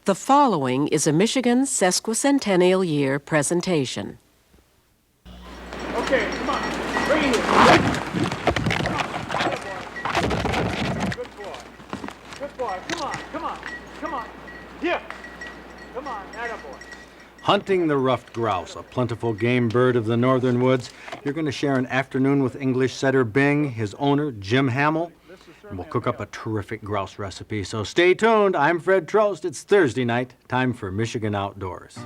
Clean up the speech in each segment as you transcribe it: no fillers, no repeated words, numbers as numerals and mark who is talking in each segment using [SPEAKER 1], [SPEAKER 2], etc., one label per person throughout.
[SPEAKER 1] The following is a Michigan sesquicentennial year presentation.
[SPEAKER 2] Okay, come on. Bring it here. Good boy. Good boy. Come on, come on, come on. Here. Come on, attaboy.
[SPEAKER 3] Hunting the ruffed grouse, a plentiful game bird of the northern woods. You're going to share an afternoon with English setter Bing, his owner, Jim Hamill, and we'll cook up a terrific grouse recipe. So stay tuned. I'm Fred Trost. It's Thursday night, time for Michigan Outdoors.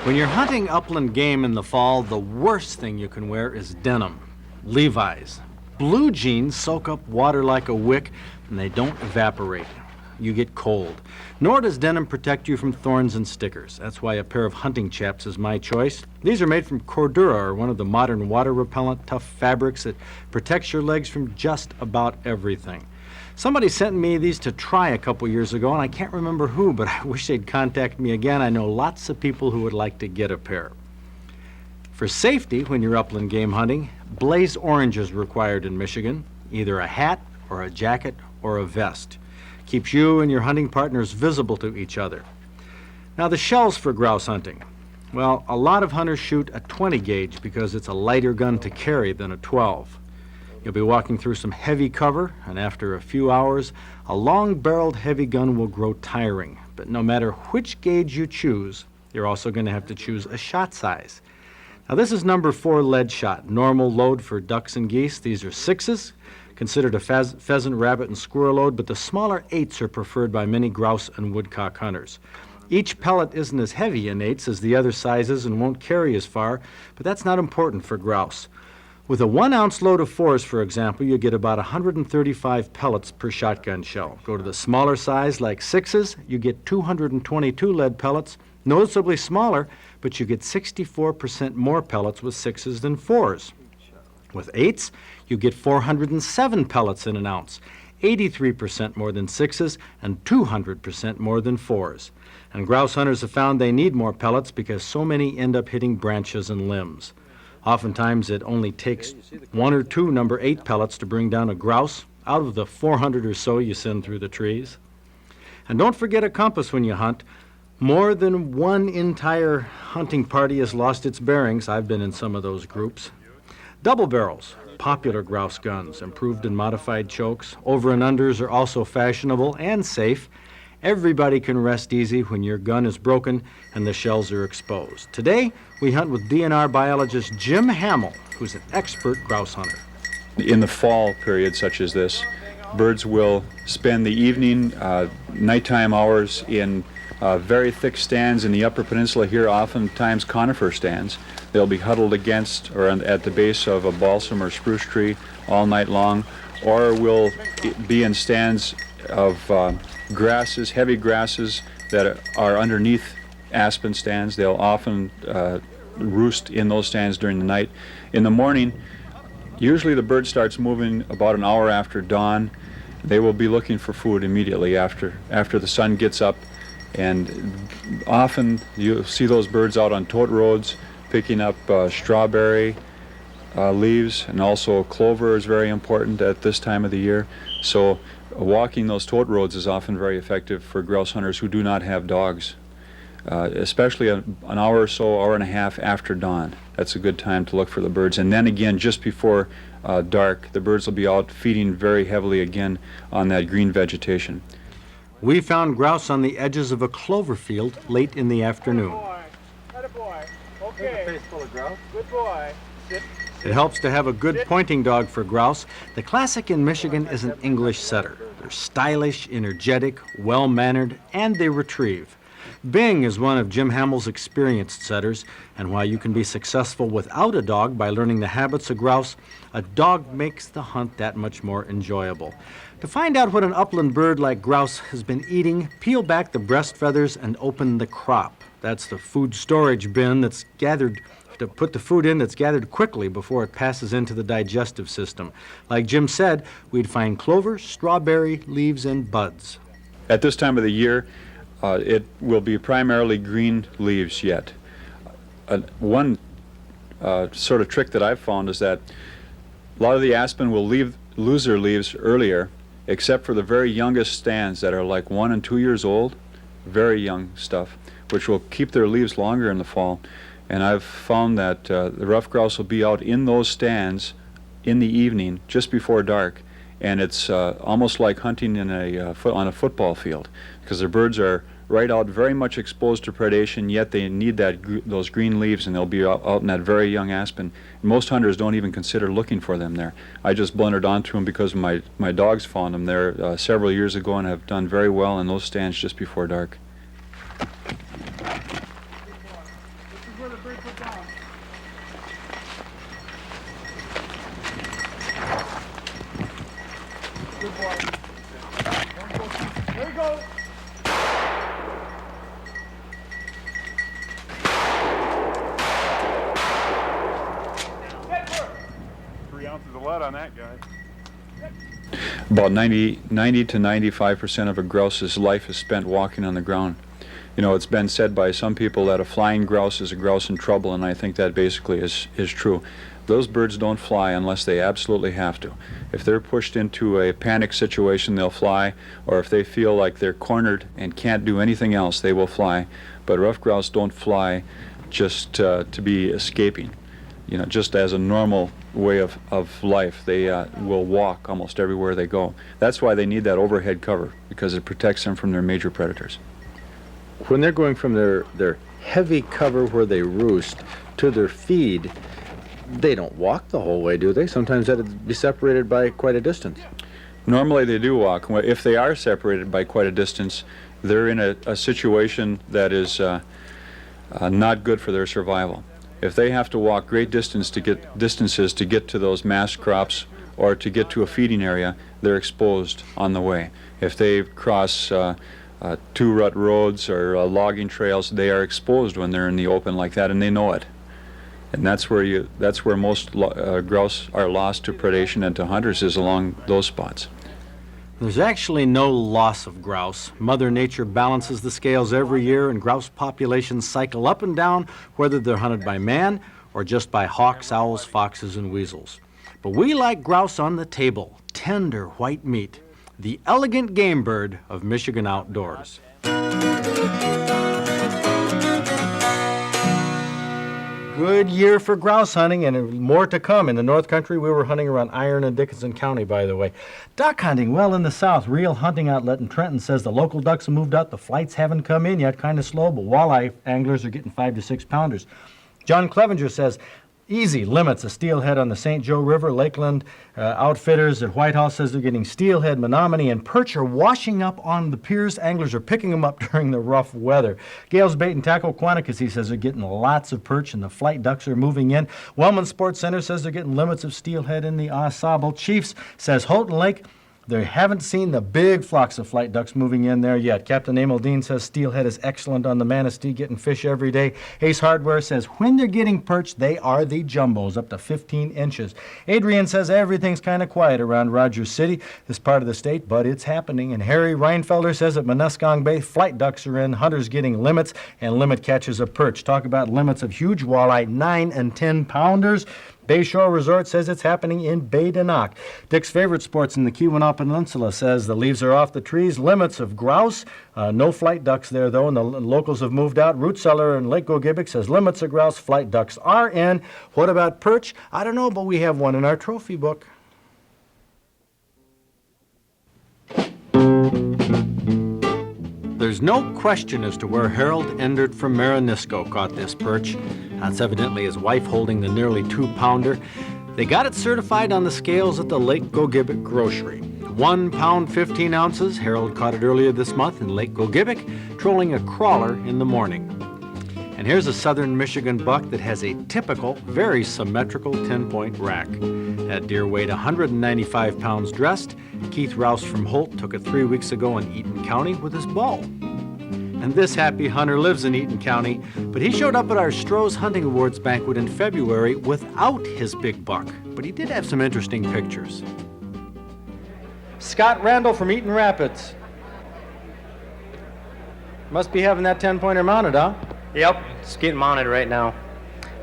[SPEAKER 3] When you're hunting upland game in the fall, the worst thing you can wear is denim, Levi's. Blue jeans soak up water like a wick, and they don't evaporate. You get cold. Nor does denim protect you from thorns and stickers. That's why a pair of hunting chaps is my choice. These are made from Cordura, or one of the modern water-repellent tough fabrics that protects your legs from just about everything. Somebody sent me these to try a couple years ago, and I can't remember who, but I wish they'd contact me again. I know lots of people who would like to get a pair. For safety, when you're upland game hunting, blaze orange is required in Michigan, either a hat or a jacket or a vest. Keeps you and your hunting partners visible to each other. Now the shells for grouse hunting. Well, a lot of hunters shoot a 20 gauge because it's a lighter gun to carry than a 12. You'll be walking through some heavy cover, and after a few hours, a long-barreled heavy gun will grow tiring. But no matter which gauge you choose, you're also going to have to choose a shot size. Now this is number 4 lead shot, normal load for ducks and geese. These are 6s. Considered a pheasant, rabbit, and squirrel load, but the smaller 8s are preferred by many grouse and woodcock hunters. Each pellet isn't as heavy in 8s as the other sizes and won't carry as far, but that's not important for grouse. With a 1-ounce load of 4s, for example, you get about 135 pellets per shotgun shell. Go to the smaller size, like 6s, you get 222 lead pellets, noticeably smaller, but you get 64% more pellets with 6s than 4s. With 8s, you get 407 pellets in an ounce, 83% more than 6s and 200% more than 4s. And grouse hunters have found they need more pellets because so many end up hitting branches and limbs. Oftentimes it only takes 1 or 2 number 8 pellets to bring down a grouse out of the 400 or so you send through the trees. And don't forget a compass when you hunt. More than one entire hunting party has lost its bearings. I've been in some of those groups. Double barrels, popular grouse guns, improved and modified chokes. Over and unders are also fashionable and safe. Everybody can rest easy when your gun is broken and the shells are exposed. Today, we hunt with DNR biologist Jim Hamill, who's an expert grouse hunter.
[SPEAKER 4] In the fall period such as this, birds will spend the evening, nighttime hours in very thick stands in the Upper Peninsula here, oftentimes conifer stands. They'll be huddled against or at the base of a balsam or spruce tree all night long, or will be in stands of grasses, heavy grasses that are underneath aspen stands. They'll often roost in those stands during the night. In the morning, usually the bird starts moving about an hour after dawn. They will be looking for food immediately after the sun gets up, and often you'll see those birds out on tote roads picking up strawberry leaves, and also clover is very important at this time of the year. So walking those tote roads is often very effective for grouse hunters who do not have dogs, especially an hour or so, hour and a half after dawn. That's a good time to look for the birds. And then again, just before dark, the birds will be out feeding very heavily again on that green vegetation.
[SPEAKER 3] We found grouse on the edges of a clover field late in the afternoon.
[SPEAKER 2] Attaboy. Okay. Face full of grouse. Good boy. Sit.
[SPEAKER 3] It helps to have a good pointing dog for grouse. The classic in Michigan is an English setter. They're stylish, energetic, well-mannered, and they retrieve. Bing is one of Jim Hamill's experienced setters, and while you can be successful without a dog by learning the habits of grouse, a dog makes the hunt that much more enjoyable. To find out what an upland bird like grouse has been eating, peel back the breast feathers and open the crop. That's the food storage bin that's gathered to put the food in that's gathered quickly before it passes into the digestive system. Like Jim said, we'd find clover, strawberry, leaves, and buds.
[SPEAKER 4] At this time of the year, it will be primarily green leaves yet. One sort of trick that I've found is that a lot of the aspen will lose their leaves earlier, except for the very youngest stands that are like 1 and 2 years old, very young stuff, which will keep their leaves longer in the fall. And I've found that the ruffed grouse will be out in those stands in the evening, just before dark, and it's almost like hunting in on a football field, because their birds are right out, very much exposed to predation, yet they need those green leaves, and they'll be out in that very young aspen. Most hunters don't even consider looking for them there. I just blundered onto them because my dogs found them there several years ago and have done very well in those stands just before dark.
[SPEAKER 2] Good boy. There you go. Get her.
[SPEAKER 5] 3 ounces of lead on that guy.
[SPEAKER 4] About 90 to 95% of a grouse's life is spent walking on the ground. You know, it's been said by some people that a flying grouse is a grouse in trouble, and I think that basically is true. Those birds don't fly unless they absolutely have to. If they're pushed into a panic situation, they'll fly, or if they feel like they're cornered and can't do anything else, they will fly. But ruffed grouse don't fly just to be escaping. You know, just as a normal way of life, they will walk almost everywhere they go. That's why they need that overhead cover, because it protects them from their major predators.
[SPEAKER 3] When they're going from their heavy cover where they roost to their feed, they don't walk the whole way, do they? Sometimes that'd be separated by quite a distance.
[SPEAKER 4] Normally they do walk. If they are separated by quite a distance, they're in a situation that is not good for their survival. If they have to walk great distances to get to those mast crops or to get to a feeding area, they're exposed on the way. If they cross two rut roads or logging trails, they are exposed when they're in the open like that, and they know it. And that's where most grouse are lost to predation and to hunters, is along those spots.
[SPEAKER 3] There's actually no loss of grouse. Mother Nature balances the scales every year, and grouse populations cycle up and down, whether they're hunted by man or just by hawks, owls, foxes, and weasels. But we like grouse on the table, tender white meat, the elegant game bird of Michigan outdoors. Good year for grouse hunting, and more to come. In the North Country, we were hunting around Iron and Dickinson County, by the way. Duck hunting, well, in the South, Real Hunting Outlet in Trenton says the local ducks have moved out. The flights haven't come in yet, kind of slow, but walleye anglers are getting 5 to 6 pounders. John Clevenger says, easy limits a steelhead on the St. Joe River. Lakeland Outfitters at Whitehall says they're getting steelhead, menominee, and perch are washing up on the piers. Anglers are picking them up during the rough weather. Gales Bait and Tackle Quantico, he says, they're getting lots of perch, and the flight ducks are moving in. Wellman Sports Center says they're getting limits of steelhead in the Au Sable. Chiefs says Houghton Lake, they haven't seen the big flocks of flight ducks moving in there yet. Captain Emil Dean says steelhead is excellent on the Manistee, getting fish every day. Ace Hardware says when they're getting perch, they are the jumbos, up to 15 inches. Adrian says everything's kind of quiet around Rogers City, this part of the state, but it's happening. And Harry Reinfelder says at Muskong Bay, flight ducks are in, hunters getting limits, and limit catches of perch. Talk about limits of huge walleye, 9 and 10 pounders. Bayshore Resort says it's happening in Badenoch. Dick's Favorite Sports in the Keweenaw Peninsula says the leaves are off the trees. Limits of grouse. No flight ducks there, though, and the locals have moved out. Root Cellar in Lake Gogebic says limits of grouse. Flight ducks are in. What about perch? I don't know, but we have one in our trophy book. There's no question as to where Harold Endert from Marinisco caught this perch. That's evidently his wife holding the nearly 2-pounder. They got it certified on the scales at the Lake Gogebic Grocery. 1 pound, 15 ounces. Harold caught it earlier this month in Lake Gogebic, trolling a crawler in the morning. And here's a southern Michigan buck that has a typical, very symmetrical 10-point rack. That deer weighed 195 pounds dressed. Keith Rouse from Holt took it 3 weeks ago in Eaton County with his bow. And this happy hunter lives in Eaton County, but he showed up at our Stroh's Hunting Awards banquet in February without his big buck. But he did have some interesting pictures. Scott Randall from Eaton Rapids. Must be having that 10-pointer mounted, huh?
[SPEAKER 6] Yep, it's getting mounted right now.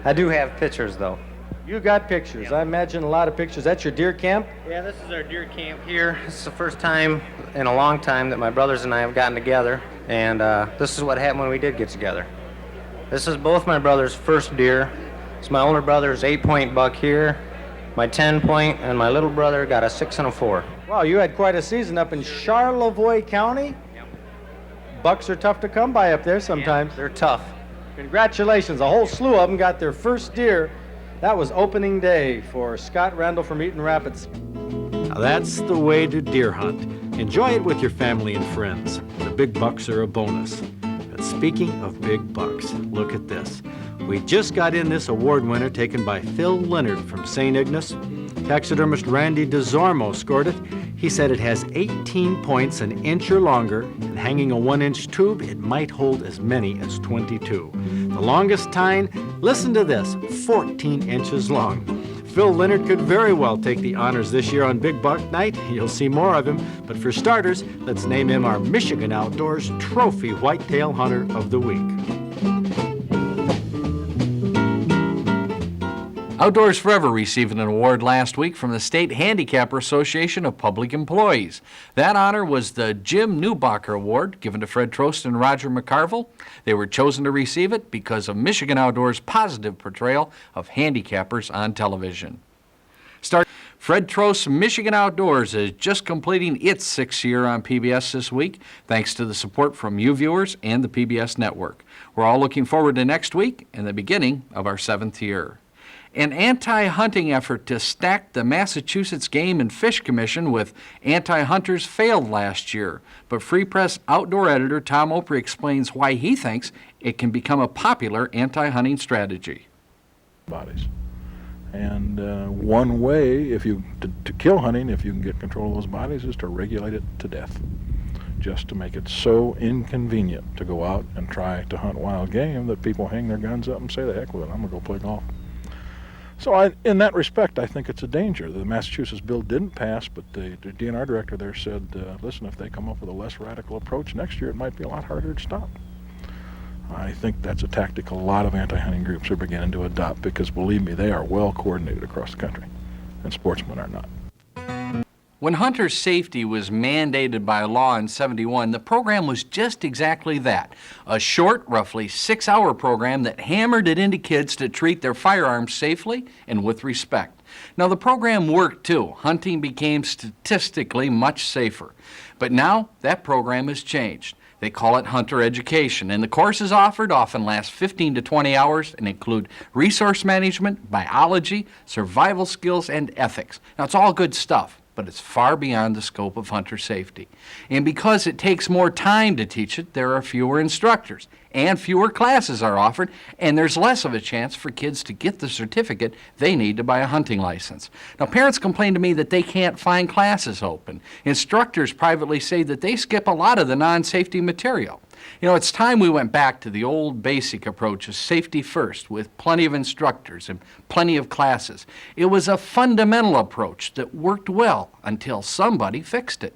[SPEAKER 6] I do have pictures, though. You got pictures. I imagine a lot of pictures. That's your deer camp?
[SPEAKER 7] Yeah, this is our deer camp here. This is the first time in a long time that my brothers and I have gotten together, and this is what happened when we did get together. This is both my brother's first deer. It's my older brother's 8-point buck here, my 10-point, and my little brother got a 6 and a 4.
[SPEAKER 6] Wow, you had quite a season up in Charlevoix County?
[SPEAKER 7] Yep.
[SPEAKER 6] Bucks are tough to come by up there sometimes.
[SPEAKER 7] Yeah, they're tough.
[SPEAKER 6] Congratulations, a whole slew of them got their first deer. That was opening day for Scott Randall from Eaton Rapids.
[SPEAKER 3] Now that's the way to deer hunt. Enjoy it with your family and friends. The big bucks are a bonus. But speaking of big bucks, look at this. We just got in this award winner taken by Phil Leonard from St. Ignace. Taxidermist Randy DeZormo scored it. He said it has 18 points an inch or longer, and hanging a 1-inch tube, it might hold as many as 22. The longest tine, listen to this, 14 inches long. Phil Leonard could very well take the honors this year on Big Buck Night. You'll see more of him. But for starters, let's name him our Michigan Outdoors Trophy Whitetail Hunter of the Week.
[SPEAKER 8] Outdoors Forever received an award last week from the State Handicapper Association of Public Employees. That honor was the Jim Newbacher Award, given to Fred Trost and Roger McCarville. They were chosen to receive it because of Michigan Outdoors' positive portrayal of handicappers on television. Fred Trost's Michigan Outdoors is just completing its 6th year on PBS this week, thanks to the support from you viewers and the PBS network. We're all looking forward to next week and the beginning of our 7th year. An anti-hunting effort to stack the Massachusetts Game and Fish Commission with anti-hunters failed last year, but Free Press outdoor editor Tom Opry explains why he thinks it can become a popular anti-hunting strategy.
[SPEAKER 9] Bodies. And one way, to kill hunting, if you can get control of those bodies, is to regulate it to death. Just to make it so inconvenient to go out and try to hunt wild game that people hang their guns up and say, the heck with it, I'm going to go play golf. So in that respect, I think it's a danger. The Massachusetts bill didn't pass, but the DNR director there said, listen, if they come up with a less radical approach next year, it might be a lot harder to stop. I think that's a tactic a lot of anti-hunting groups are beginning to adopt because, believe me, they are well coordinated across the country, and sportsmen are not.
[SPEAKER 8] When hunter safety was mandated by law in '71, the program was just exactly that, a short, roughly 6-hour program that hammered it into kids to treat their firearms safely and with respect. Now, the program worked too. Hunting became statistically much safer. But now, that program has changed. They call it hunter education, and the courses offered often last 15 to 20 hours and include resource management, biology, survival skills, and ethics. Now, it's all good stuff, but it's far beyond the scope of hunter safety. And because it takes more time to teach it, there are fewer instructors, and fewer classes are offered, and there's less of a chance for kids to get the certificate they need to buy a hunting license. Now, parents complain to me that they can't find classes open. Instructors privately say that they skip a lot of the non-safety material. You know, it's time we went back to the old basic approach of safety first, with plenty of instructors and plenty of classes. It was a fundamental approach that worked well until somebody fixed it.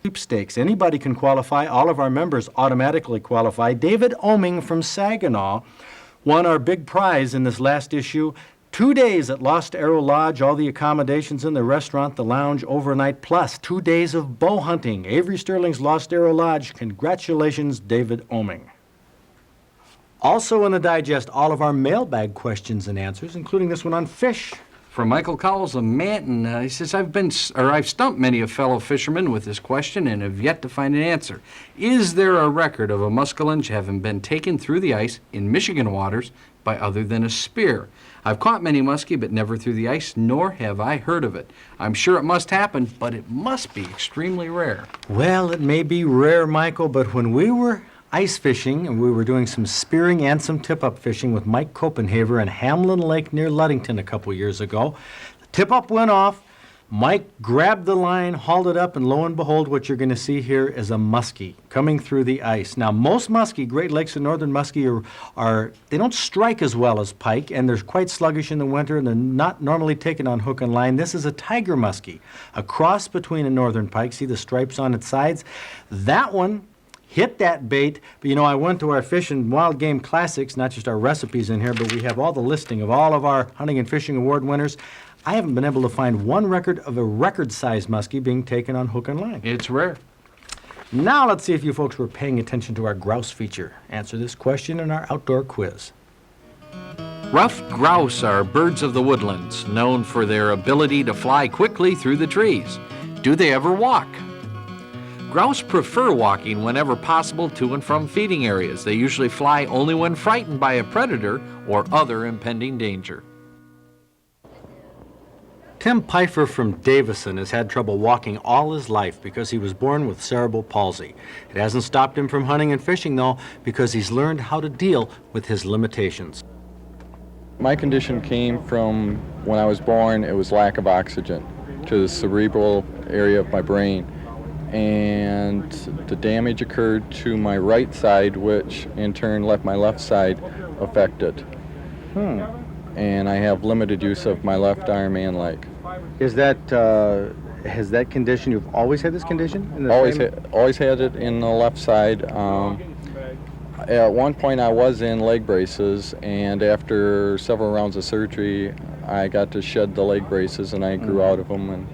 [SPEAKER 6] Sweepstakes. Anybody can qualify. All of our members automatically qualify. David Oming from Saginaw won our big prize in this last issue. 2 days at Lost Arrow Lodge, all the accommodations in the restaurant, the lounge, overnight, plus 2 days of bow hunting. Avery Sterling's Lost Arrow Lodge. Congratulations, David Oming. Also in the digest, all of our mailbag questions and answers, including this one on fish.
[SPEAKER 8] From Michael Cowles of Manton, he says, I've stumped many a fellow fisherman with this question and have yet to find an answer. Is there a record of a muskellunge having been taken through the ice in Michigan waters by other than a spear? I've caught many muskie, but never through the ice, nor have I heard of it. I'm sure it must happen, but it must be extremely rare.
[SPEAKER 6] Well, it may be rare, Michael, but when we were ice fishing, and we were doing some spearing and some tip-up fishing with Mike Copenhaver in Hamlin Lake near Ludington a couple years ago. The tip-up went off, Mike grabbed the line, hauled it up, and lo and behold, what you're going to see here is a muskie coming through the ice. Now, most muskie, Great Lakes and northern muskie, they don't strike as well as pike, and they're quite sluggish in the winter, and they're not normally taken on hook and line. This is a tiger muskie, a cross between a northern pike. See the stripes on its sides? That one hit that bait. But you know, I went to our Fish and Wild Game Classics, not just our recipes in here, but we have all the listing of all of our hunting and fishing award winners. I haven't been able to find one record of a record-sized muskie being taken on hook and line.
[SPEAKER 8] It's rare.
[SPEAKER 6] Now let's see if you folks were paying attention to our grouse feature. Answer this question in our outdoor quiz.
[SPEAKER 8] Ruffed grouse are birds of the woodlands, known for their ability to fly quickly through the trees. Do they ever walk? Grouse prefer walking whenever possible to and from feeding areas. They usually fly only when frightened by a predator or other impending danger.
[SPEAKER 6] Tim Pfeiffer from Davison has had trouble walking all his life because he was born with cerebral palsy. It hasn't stopped him from hunting and fishing, though, because he's learned how to deal with his limitations.
[SPEAKER 10] My condition came from when I was born. It was lack of oxygen to the cerebral area of my brain. And the damage occurred to my right side, which in turn left my left side affected. And I have limited use of my left arm and leg.
[SPEAKER 11] Is that, has that condition, you've always had this condition?
[SPEAKER 10] Always had it in the left side. At one point I was in leg braces, and after several rounds of surgery, I got to shed the leg braces and I grew out of them and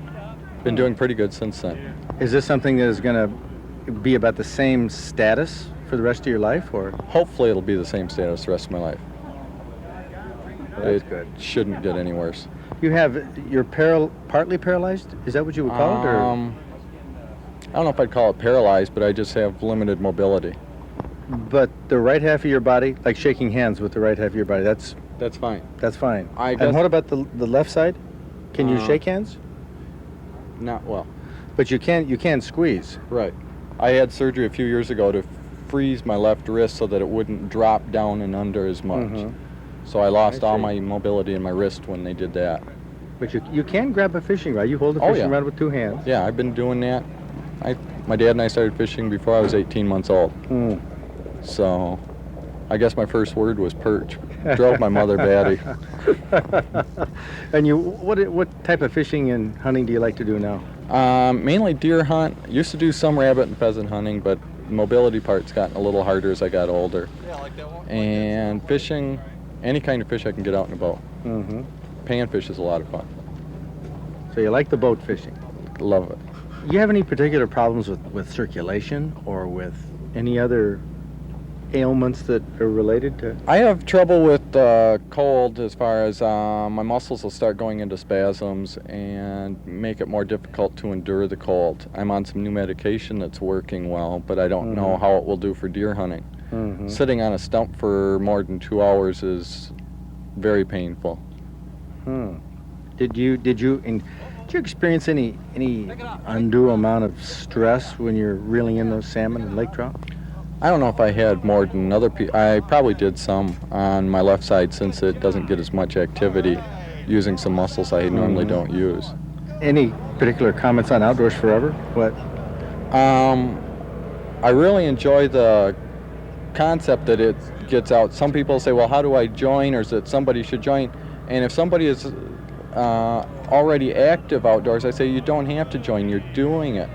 [SPEAKER 10] been doing pretty good since then.
[SPEAKER 11] Is this something that is going to be about the same status for the rest of your life, or?
[SPEAKER 10] Hopefully it'll be the same status the rest of my life.
[SPEAKER 11] Well, that's good.
[SPEAKER 10] Shouldn't get any worse.
[SPEAKER 11] You're partly paralyzed? Is that what you would call it, or?
[SPEAKER 10] I don't know if I'd call it paralyzed, but I just have limited mobility.
[SPEAKER 11] But the right half of your body, like shaking hands with the right half of your body, that's
[SPEAKER 10] fine.
[SPEAKER 11] That's fine.
[SPEAKER 10] I guess,
[SPEAKER 11] and what about the left side? Can you shake hands?
[SPEAKER 10] Not well.
[SPEAKER 11] But you can squeeze.
[SPEAKER 10] Right. I had surgery a few years ago to freeze my left wrist so that it wouldn't drop down and under as much. So I lost all my mobility in my wrist when they did that.
[SPEAKER 11] But you can grab a fishing rod. You hold a fishing rod with two hands.
[SPEAKER 10] Yeah, I've been doing that. My dad and I started fishing before I was 18 months old. So I guess my first word was perch. Drove my mother batty.
[SPEAKER 11] And what type of fishing and hunting do you like to do now?
[SPEAKER 10] Mainly deer hunt. Used to do some rabbit and pheasant hunting, but the mobility part's gotten a little harder as I got older. Yeah, like that one. And fishing, any kind of fish I can get out and about. Panfish is a lot of fun.
[SPEAKER 11] So you like the boat fishing?
[SPEAKER 10] Love it.
[SPEAKER 11] You have any particular problems with circulation or with any other ailments that are related to?
[SPEAKER 10] I have trouble with cold as far as my muscles will start going into spasms and make it more difficult to endure the cold. I'm on some new medication that's working well, but I don't know how it will do for deer hunting. Sitting on a stump for more than 2 hours is very painful.
[SPEAKER 11] Did you experience any undue amount of stress when you're reeling in those salmon and lake trout?
[SPEAKER 10] I don't know if I had more than other people. I probably did some on my left side since it doesn't get as much activity using some muscles I normally don't use.
[SPEAKER 11] Any particular comments on Outdoors Forever? What?
[SPEAKER 10] I really enjoy the concept that it gets out. Some people say, well, how do I join, or is it somebody should join? And if somebody is already active outdoors, I say you don't have to join, you're doing it.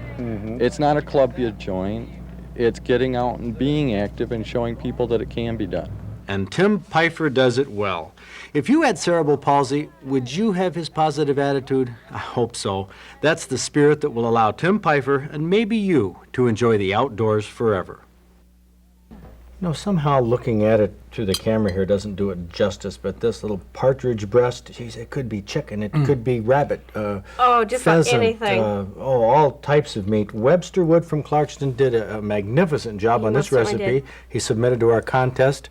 [SPEAKER 10] It's not a club you join. It's getting out and being active and showing people that it can be done.
[SPEAKER 6] And Tim Pfeiffer does it well. If you had cerebral palsy, would you have his positive attitude? I hope so. That's the spirit that will allow Tim Pfeiffer and maybe you to enjoy the outdoors forever. You know, somehow looking at it through the camera here doesn't do it justice, but this little partridge breast, geez, it could be chicken, it could be rabbit,
[SPEAKER 12] just
[SPEAKER 6] pheasant,
[SPEAKER 12] about anything.
[SPEAKER 6] all types of meat. Webster Wood from Clarkston did a magnificent job on this recipe. He submitted to our contest.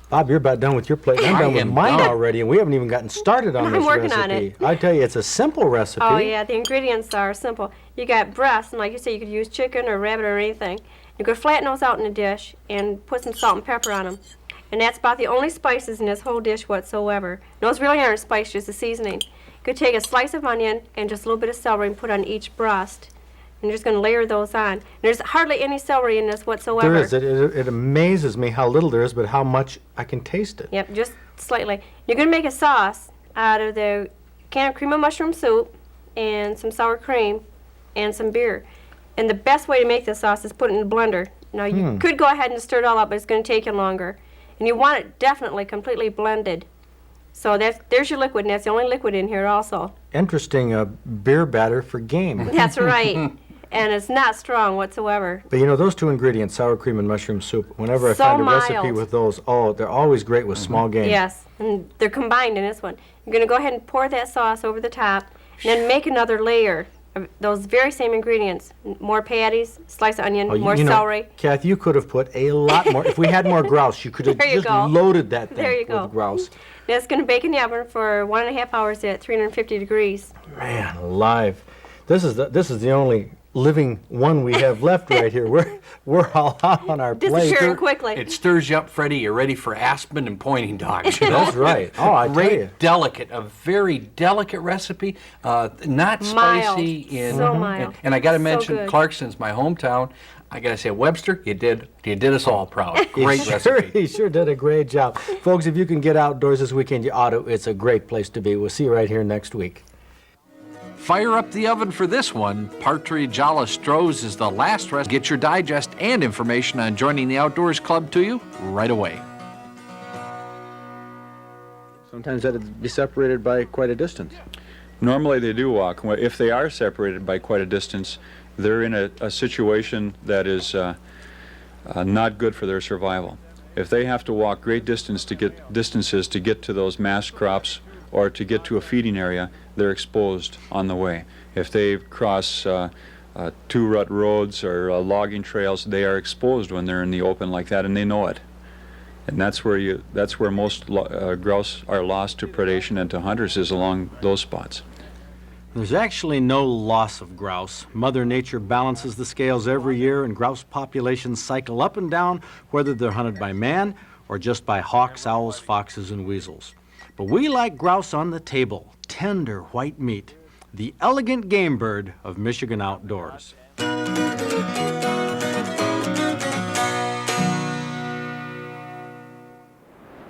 [SPEAKER 6] Bob, you're about done with your plate. I'm done with mine already, and we haven't even gotten started on this recipe.
[SPEAKER 12] I'm working on it.
[SPEAKER 6] I tell you, it's a simple recipe.
[SPEAKER 12] Oh, yeah, the ingredients are simple. You got breast, and like you say, you could use chicken or rabbit or anything. You could flatten those out in a dish and put some salt and pepper on them. And that's about the only spices in this whole dish whatsoever. Those really aren't spices, just the seasoning. You could take a slice of onion and just a little bit of celery and put on each breast. And you're just going to layer those on. And there's hardly any celery in this whatsoever.
[SPEAKER 6] There is. It amazes me how little there is, but how much I can taste it.
[SPEAKER 12] Yep, just slightly. You're going to make a sauce out of the can of cream of mushroom soup and some sour cream and some beer. And the best way to make this sauce is put it in a blender. Now, you could go ahead and stir it all up, but it's going to take you longer. And you want it definitely completely blended. So there's your liquid, and that's the only liquid in here also.
[SPEAKER 6] Interesting beer batter for game.
[SPEAKER 12] That's right. And it's not strong whatsoever.
[SPEAKER 6] But you know, those two ingredients, sour cream and mushroom soup, whenever I
[SPEAKER 12] So
[SPEAKER 6] find a recipe
[SPEAKER 12] mild.
[SPEAKER 6] with those, oh, they're always great with small game.
[SPEAKER 12] Yes, and they're combined in this one. You're going to go ahead and pour that sauce over the top, and then make another layer of those very same ingredients. More patties, sliced onion,
[SPEAKER 6] Oh,
[SPEAKER 12] more
[SPEAKER 6] you know,
[SPEAKER 12] celery.
[SPEAKER 6] Kathy, you could have put a lot more. If we had more grouse, you could have
[SPEAKER 12] There you
[SPEAKER 6] just
[SPEAKER 12] go.
[SPEAKER 6] loaded that thing
[SPEAKER 12] There you go.
[SPEAKER 6] with grouse.
[SPEAKER 12] And it's going to bake in the oven for 1.5 hours at 350 degrees.
[SPEAKER 6] Man, alive. This is the only living one we have left right here. We're all out on our plate.
[SPEAKER 12] Disappearing quickly.
[SPEAKER 8] It stirs you up, Freddie. You're ready for aspen and pointing dogs.
[SPEAKER 6] That's right. Oh, I tell you.
[SPEAKER 8] Great, delicate, a very delicate recipe. Not
[SPEAKER 12] Mild.
[SPEAKER 8] spicy. And,
[SPEAKER 12] So mild.
[SPEAKER 8] And I got to
[SPEAKER 12] So
[SPEAKER 8] mention,
[SPEAKER 12] good.
[SPEAKER 8] Clarkson's my hometown. I got to say, Webster, you did us all proud. Great
[SPEAKER 6] He
[SPEAKER 8] recipe.
[SPEAKER 6] sure did a great job. Folks, if you can get outdoors this weekend, you ought to. It's a great place to be. We'll see you right here next week.
[SPEAKER 8] Fire up the oven for this one. Partridge a la Stroh's is the last recipe. Get your digest and information on joining the Outdoors Club to you right away.
[SPEAKER 11] Sometimes that'd be separated by quite a distance.
[SPEAKER 4] Normally they do walk. Well, if they are separated by quite a distance, they're in a situation that is not good for their survival. If they have to walk great distances to get to those mast crops or to get to a feeding area, they're exposed on the way. If they cross two-rut roads or logging trails, they are exposed when they're in the open like that, and they know it. And that's where most grouse are lost to predation and to hunters, is along those spots.
[SPEAKER 3] There's actually no loss of grouse. Mother Nature balances the scales every year, and grouse populations cycle up and down, whether they're hunted by man or just by hawks, owls, foxes, and weasels. But we like grouse on the table, tender white meat, the elegant game bird of Michigan outdoors.